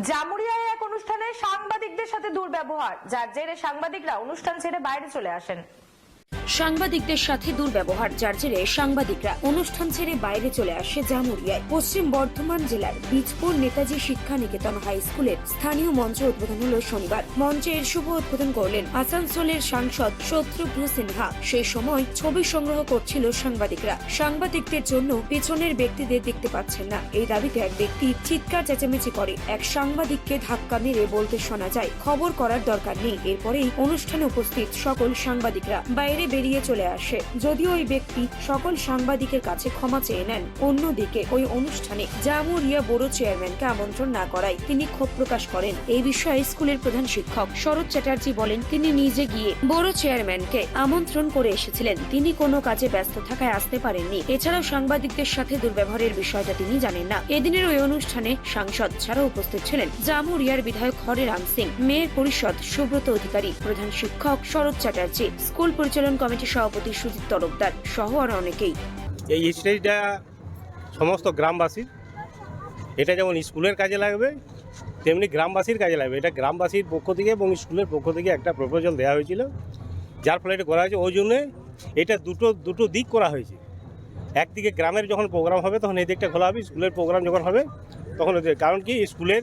জামুরিয়ায় এক অনুষ্ঠানে সাংবাদিকদের সাথে দুর্ব্যবহার, যার জেরে সাংবাদিকরা অনুষ্ঠান ছেড়ে বাইরে চলে আসেন। সাংবাদিকদের সাথে দুর্ব্যবহার, যার জেরে সাংবাদিকরা অনুষ্ঠান ছেড়ে বাইরে চলে আসে জামুরিয়ায়। পশ্চিম বর্ধমান জেলার বীজপুর নেতাজি শিক্ষা নিকেতন হাই স্কুলের স্থানীয় মঞ্চে উদ্বোধন হল শনিবার। মঞ্চের শুভ উদ্বোধন করলেন আসানসোলের সাংসদ শত্রুঘ্ন সিনহা। সেই সময় ছবি সংগ্রহ করছিল সাংবাদিকরা। সাংবাদিকদের জন্য পেছনের ব্যক্তিদের দেখতে পাচ্ছেন না, এই দাবিতে এক ব্যক্তি চিৎকার চেঁচামেচি করে। এক সাংবাদিককে ধাক্কা মেরে বলতে শোনা যায়, খবর করার দরকার নেই। এরপরেই অনুষ্ঠানে উপস্থিত সকল সাংবাদিকরা বাইরে বেরিয়ে চলে আসে। যদিও ওই ব্যক্তি সকল সাংবাদিকের কাছে ক্ষমা চেয়ে নেন। অন্যদিকে ওই অনুষ্ঠানে জামুরিয়া বড় চেয়ারম্যানকে আমন্ত্রণ না করায় তিনি ক্ষোভ প্রকাশ করেন। এই বিষয়ে স্কুলের প্রধান শিক্ষক শরৎ চ্যাটার্জি বলেন, তিনি নিজে গিয়ে বড় চেয়ারম্যানকে আমন্ত্রণ করে এসেছিলেন, তিনি কোনো কাজে ব্যস্ত থাকায় আসতে পারেননি। এছাড়াও সাংবাদিকদের সাথে দুর্ব্যবহারের বিষয়টা তিনি জানেন না। এদিনের ওই অনুষ্ঠানে সাংসদ ছাড়াও উপস্থিত ছিলেন জামুরিয়ার বিধায়ক হরেরাম সিং, মেয়র পরিষদ সুব্রত অধিকারী, প্রধান শিক্ষক শরৎ চ্যাটার্জি, স্কুল পরিচালন কমিটির সভাপতি সুজিত তরফদার সহ আরো অনেকেই। এই স্টেজটা সমস্ত গ্রামবাসীর, এটা যেমন স্কুলের কাজে লাগবে তেমনি গ্রামবাসীর কাজে লাগবে। এটা গ্রামবাসীর পক্ষ থেকে এবং স্কুলের পক্ষ থেকে একটা প্রপোজাল দেওয়া হয়েছিল, যার ফলে এটা করা হয়েছে। ওই জন্যে এটা দুটো দিক করা হয়েছে। একদিকে গ্রামের যখন প্রোগ্রাম হবে তখন এই দিকটা খোলা হবে, স্কুলের প্রোগ্রাম যখন হবে তখন কারণ কি স্কুলের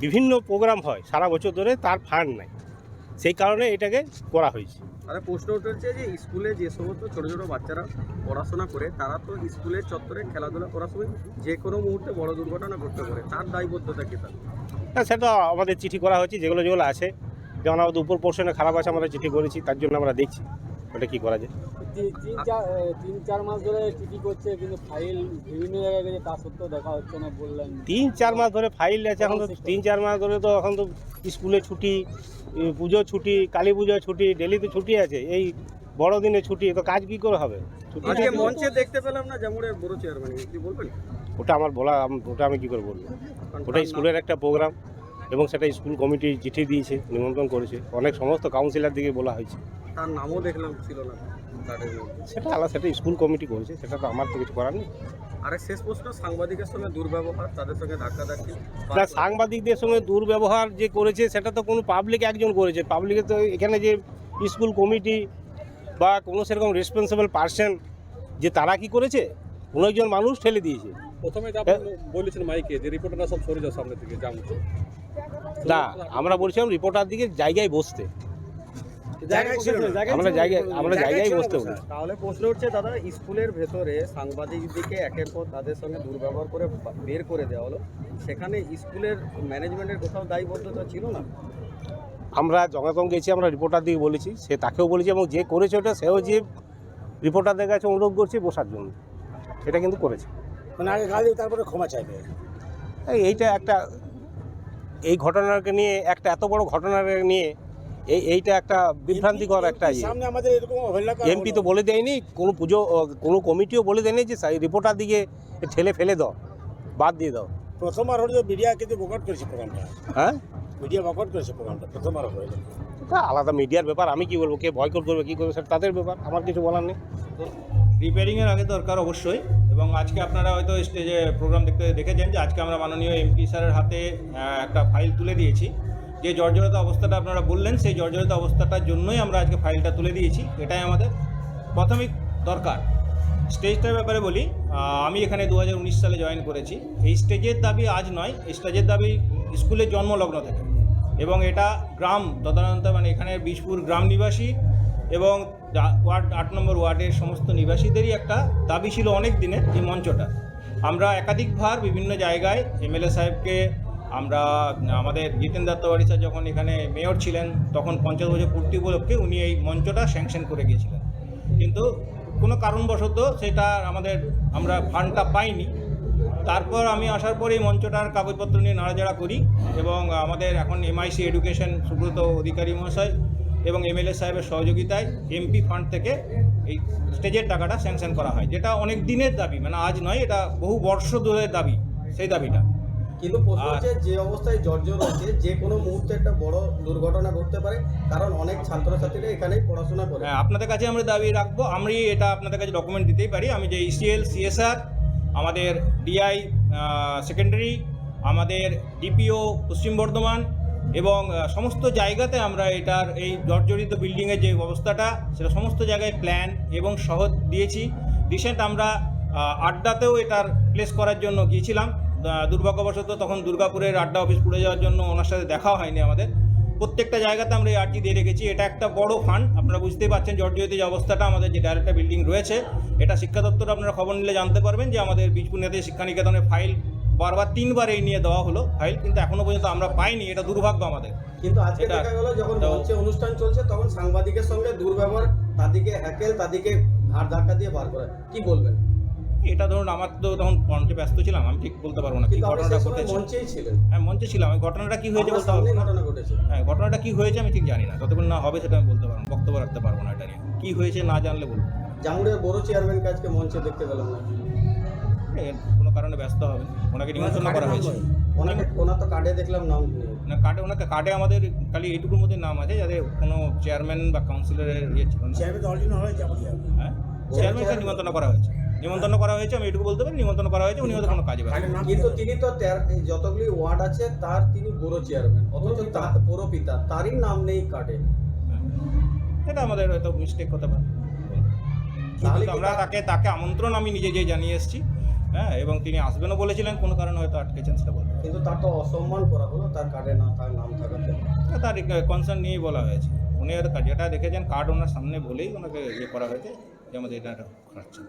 বিভিন্ন প্রোগ্রাম হয় সারা বছর ধরে, তার ফান্ড নাই, সেই কারণে এটাকে করা হয়েছে। আরে প্রশ্ন উঠেছে যে স্কুলে যে সমস্ত ছোটো ছোটো বাচ্চারা পড়াশোনা করে তারা তো স্কুলের চত্বরে খেলাধুলা করার সময় যে কোনো মুহূর্তে বড় দুর্ঘটনা ঘটতে পারে, তার দায়বদ্ধতা কি? তার হ্যাঁ, সেটা আমাদের চিঠি করা হয়েছে, যেগুলো আছে, যেমন আমাদের উপর পোর্শনে খারাপ আছে আমরা চিঠি করেছি, তার জন্য আমরা দেখছি ওটা কী করা যায়। 3-4 মাস ধরে চিঠি করছে, কিন্তু ফাইল বিভিন্ন জায়গায় গেছে, তা সত্ত্বেও দেখা হচ্ছে না বললেন। 3-4 মাস ধরে ফাইল আছে, এখন তো 3-4 মাস ধরে তো এখন তো স্কুলে ছুটি, পুজো ছুটি, কালী পুজো ছুটি, ডেলি তো ছুটি আছে, এই বড়দিনে ছুটি, তো কাজ কী করে হবে? আজকে মঞ্চে দেখতে পেলাম না জামুরিয়ার বড় চেয়ারম্যান, কি বলবেন? ওটা আমার বলা, ওটা আমি কী করে বলবো? ওটা স্কুলের একটা প্রোগ্রাম এবং সেটা স্কুল কমিটি চিঠি দিয়েছে, নিমন্ত্রণ করেছে, অনেক সমস্ত কাউন্সিলর দিকে বলা হয়েছে। তার নামও দেখলাম ছিল না তাদের মধ্যে। সেটা আলাদা, সেটা স্কুল কমিটি করেছে, সেটা তো আমার তো কিছু করার নেই। আরে শেষ প্রশ্ন, সাংবাদিকের সঙ্গে দুর্ব্যবহার, তাদের সঙ্গে ধাক্কাধাক্কি। না, সাংবাদিকদের সঙ্গে দুর্ব্যবহার যে করেছে সেটা তো কোনো পাবলিক একজন করেছে। পাবলিকের তো এখানে যে স্কুল কমিটি বা কোনো সেরকম রেসপন্সিবল পার্সন যে তারা কি করেছে, কোনো একজন মানুষ ঠেলে দিয়েছে। প্রথমে বলেছেন মাইকে যে রিপোর্টাররা সব সরে যাও সামনে থেকে, না, আমরা বলছিলাম রিপোর্টার দিকে জায়গায় বসতে, আমরা জায়গায় বসতে বলি। তাহলে প্রশ্ন উঠছে দাদা, স্কুলের ভেতরে সাংবাদিকদেরকে একের পর তাদের সঙ্গে দুর্ব্যবহার করে বের করে দেওয়া হলো, সেখানে স্কুলের ম্যানেজমেন্টের কোথাও দায়বদ্ধতা ছিল না? আমরা যখন গেছি আমরা রিপোর্টার দিকে বলেছি, সে তাকেও বলেছি, এবং যে করেছে ওটা সেও যে রিপোর্টারদের কাছে অনুরোধ করছে বসার জন্য, সেটা কিন্তু করেছে। মানে আগে গালি, তারপরে ক্ষমা চাইবে। এইটা একটা, এই ঘটনাকে নিয়ে, একটা এত বড় ঘটনাকে নিয়ে এইটা একটা বিভ্রান্তিকর একটা সামনে আমাদের এরকম অবহেলা করা এমপি তো বলে দেয়নি, কোনো কমিটিও বলে দেয়নি যে রিপোর্টার দিকে ঠেলে ফেলে দাও, বাদ দিয়ে দাও। প্রথমবার হলো মিডিয়া কিন্তু বকট করেছে প্রোগ্রামটা। হ্যাঁ, মিডিয়া বকট করেছে প্রোগ্রামটা প্রথমবার হলো। এটা আলাদা মিডিয়ার ব্যাপার, আমি কি বলবো, কে বয়কট করবে কী করবে সেটা তাদের ব্যাপার, আমার কিছু বলার নেই। রিপেয়ারিংয়ের আগে দরকার অবশ্যই, এবং আজকে আপনারা হয়তো স্টেজে প্রোগ্রাম দেখেছেন যে আজকে আমরা মাননীয় এমপি স্যারের হাতে একটা ফাইল তুলে দিয়েছি। যে জর্জরিত অবস্থাটা আপনারা বললেন, সেই জর্জরিত অবস্থাটার জন্যই আমরা আজকে ফাইলটা তুলে দিয়েছি। এটাই আমাদের প্রাথমিক দরকার। স্টেজটার ব্যাপারে বলি, আমি এখানে 2019 সালে জয়েন করেছি। এই স্টেজের দাবি আজ নয়, এই স্টেজের দাবি স্কুলের জন্মলগ্ন থেকে, এবং এটা গ্রাম তদারন্ত, মানে এখানে বীজপুর গ্রাম নিবাসী এবং ওয়ার্ড 8 নম্বর ওয়ার্ডের সমস্ত নিবাসীদেরই একটা দাবি ছিল অনেক দিনের। এই মঞ্চটা আমরা একাধিকবার বিভিন্ন জায়গায় এমএলএ সাহেবকে, আমরা আমাদের জিতেন দত্তবাড়ি স্যার যখন এখানে মেয়র ছিলেন তখন 50 বছর পূর্তি উপলক্ষে উনি এই মঞ্চটা স্যাংশন করে গিয়েছিলেন, কিন্তু কোনো কারণবশত সেটা আমরা ফান্ডটা পাইনি। তারপর আমি আসার পর এই মঞ্চটার কাগজপত্র নিয়ে নাড়াচাড়া করি, এবং আমাদের এখন এমআইসি এডুকেশন সুব্রত অধিকারী মহাশয় এবং এমএলএ সাহেবের সহযোগিতায় এমপি ফান্ড থেকে এই স্টেজের টাকাটা স্যাংশন করা হয়, যেটা অনেক দিনের দাবি, মানে আজ নয়, এটা বহু বর্ষ ধরে দাবি, সেই দাবিটা। কিন্তু প্রশ্ন হচ্ছে, যে অবস্থায় জর্জর রয়েছে, যে কোনো মুহূর্তে একটা বড় দুর্ঘটনা ঘটতে পারে, কারণ অনেক ছাত্রছাত্রীরা এখানেই পড়াশোনা করে। হ্যাঁ, আপনাদের কাছে আমরা দাবি রাখবো, আমি এটা আপনাদের কাছে ডকুমেন্ট দিতেই পারি। আমি যে ইসিএল, সিএসআর, আমাদের ডিআই সেকেন্ডারি, আমাদের ডিপিও পশ্চিম বর্ধমান এবং সমস্ত জায়গাতে আমরা এটার এই জর্জরিত বিল্ডিংয়ের যে অবস্থাটা সেটা সমস্ত জায়গায় প্ল্যান এবং সহ দিয়েছি। রিসেন্ট আমরা আড্ডাতেও এটার প্লেস করার জন্য গিয়েছিলাম। দুর্ভাগ্যবশত তখন দুর্গাপুরের আড্ডা অফিস পুড়ে যাওয়ার জন্য ওনার সাথে দেখাও হয়নি আমাদের। প্রত্যেকটা জায়গাতে আমরা এই আর্জি দিয়ে রেখেছি। এটা একটা বড় ফান্ড, আপনারা বুঝতেই পারছেন জর্জরিত যে অবস্থাটা আমাদের যে ডাইরেক্টর বিল্ডিং রয়েছে, এটা শিক্ষা দপ্তর আপনারা খবর নিলে জানতে পারবেন যে আমাদের বীজপুর নেতাজি শিক্ষা নিকেতনের ফাইল বারবার 3বার এই নিয়ে দেওয়া হলো ফাইল, কিন্তু এখনো পর্যন্ত আমরা পাইনি। এটা দুর্ভাগ্য আমাদের। কিন্তু আজকে এটা- দেখা গেল যখন তো- মঞ্চে অনুষ্ঠান চলছে তখন সাংবাদিকের সঙ্গে দুর্ব্যবহার, তাদেরকে হ্যাকেল, তাদেরকে ঘাড় ধাক্কা দিয়ে বার করা, কি বলবেন? এটা ধরুন আমার তো তখন মঞ্চে ব্যস্ত ছিলাম, আমি ঠিক বলতে পারবো না কি কিন্তু আপনি ঘটনাটা সেই সময় ঘটেছে। মঞ্চেই ছিলেন, হ্যাঁ মঞ্চে ছিলাম, আমি ঘটনাটা কি হয়েছে আপনার বলতে পারবো সামনেই না। ঘটনা ঘটেছে। হ্যাঁ ঘটনাটা কি হয়েছে আমি ঠিক জানি না, যতক্ষণ না হবে সেটা আমি বলতে পারবো না, বক্তব্য রাখতে পারবো না। এটা নিয়ে কি হয়েছে না জানলে বলবো। জামুড়িয়ার বড় চেয়ারম্যানকে আজকে মঞ্চে দেখতে পেলাম না, কোনো কারণে ব্যস্ত হবেন, ওনাকে নিমন্ত্রণ করা হয়েছে। ওনার তো কার্ডে দেখলাম নাম নেই। না কার্ডে, ওনাকে কার্ডে আমাদের খালি এইটুকুর মধ্যে নাম আছে যাদের কোনো চেয়ারম্যান বা কাউন্সিলরের ইয়ে ছিল না। হ্যাঁ চেয়ারম্যানকে নিমন্ত্রণ করা হয়েছে, নিমন্ত্রণ করা হয়েছে, আমি এটুকু বলতে পারি নিমন্ত্রণ করা হয়েছে, উনি হয়তো কোনো কাজে ব্যস্ত। কিন্তু তিনি তো যতগুলি ওয়ার্ড আছে তার তিনি বড় চেয়ারম্যান, অথচ পৌরপিতা তারই নাম নেই কার্ডে। এটা আমাদের হয়তো মিস্টেক হতে পারে। তাহলে কিন্তু কি আমরা তাকে আমন্ত্রণ আমি নিজে যেয়ে জানিয়ে এসেছি, হ্যাঁ, এবং তিনি আসবেনও বলেছিলেন, কোনো কারণে হয়তো আটকেছেন সেটা বলতে পারি। কিন্তু তার তো অসম্মান করা হলো, তার কার্ডে না তার নাম থাকাতে। তার কনসার্ন নিয়েই বলা হয়েছে, উনি হয়তো যেটা দেখেছেন কার্ড ওনার সামনে বলেই ওনাকে ইয়ে করা হয়েছে যে আমাদের এটা খারাপ ছিল।